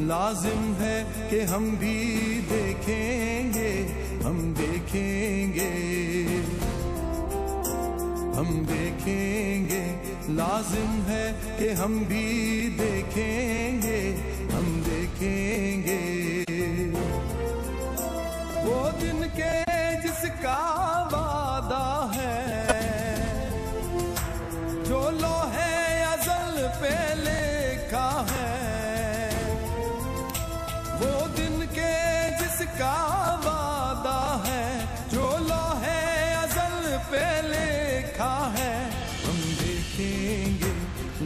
लाजिम है कि हम भी देखेंगे, हम देखेंगे, हम देखेंगे। लाजिम है कि हम भी देखेंगे, हम देखेंगे। वो दिन के जिसका वादा है, जो लोहे अज़ल पे लिखा है। वो दिन के जिसका वादा है, जो लोहे अज़ल पे लिखा है। हम देखेंगे,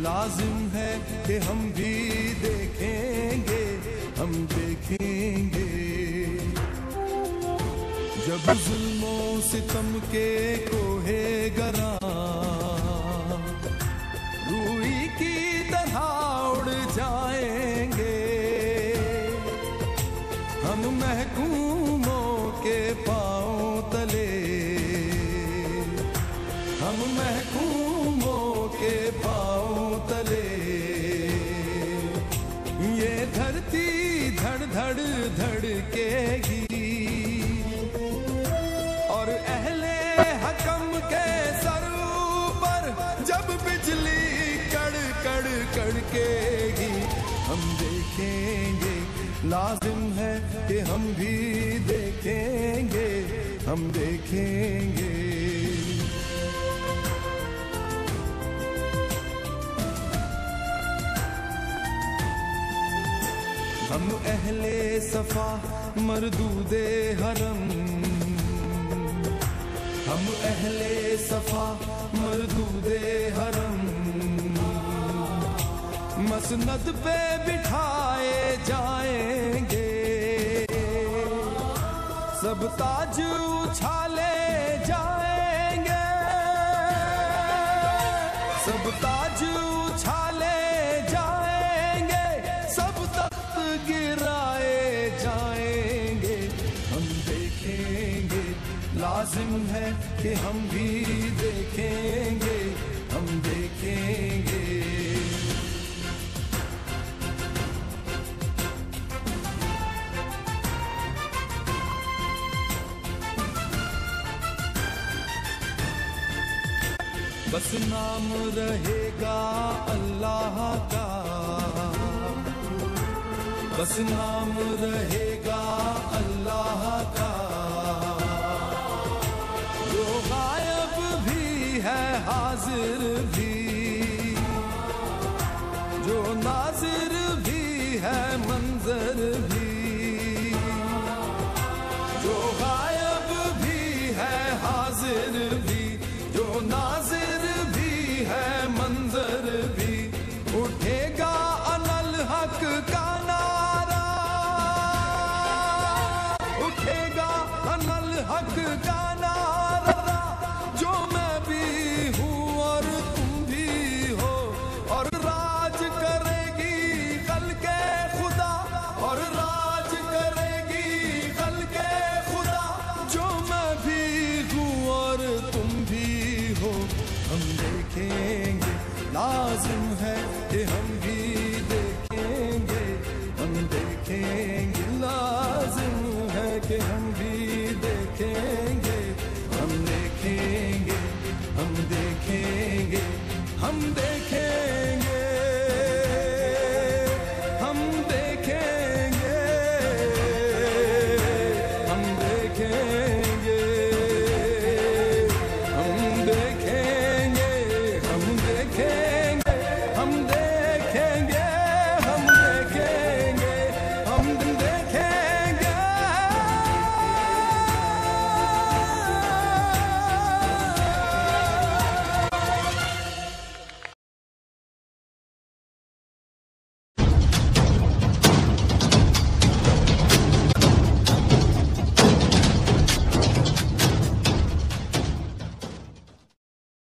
लाजिम है कि हम भी देखेंगे, हम देखेंगे। जब जुल्मो सितम के कोहे गरा रूई की तरह उड़ जाएंगे, हम महकूमों के पांव तले, हम महकूमों के पांव तले। ये धरती धड़ धड़ धड़केगी और अहले हकम के सर पर जब बिजली कड़ कड़ कड़केगी। हम देखेंगे, लाजिम है कि हम भी देखेंगे, हम देखेंगे। हम अहले सफा मरदूदे हरम, हम अहले सफा मरदूदे हरम। मसनद पे बिठाए जाएंगे, सब ताज उछाले जाएंगे, सब ताज उछाले जाएंगे, सब तख्त गिराए जाएंगे। हम देखेंगे, लाजिम है कि हम भी देखेंगे, हम देखेंगे। बस नाम रहेगा अल्लाह का, बस नाम रहेगा अल्लाह का। जो गायब भी है हाजिर भी, जो नाजिर भी है मंजर भी। जो गायब भी है हाजिर भी, जो नाजिर भी है मंजर भी। उठेगा अनल हक का नारा, उठेगा अनल हक का नारा। जो मैं भी हूँ और तुम भी हो, और राज करेगी खल्के खुदा, और राज करेगी खल्के खुदा। जो मैं भी हूँ और तुम भी हो, हम देखेंगे, लाजिम है कि हम भी देखेंगे, हम देखेंगे। लाजिम है कि हम भी देखेंगे, हम देखेंगे, हम देखेंगे, हम देखेंगे।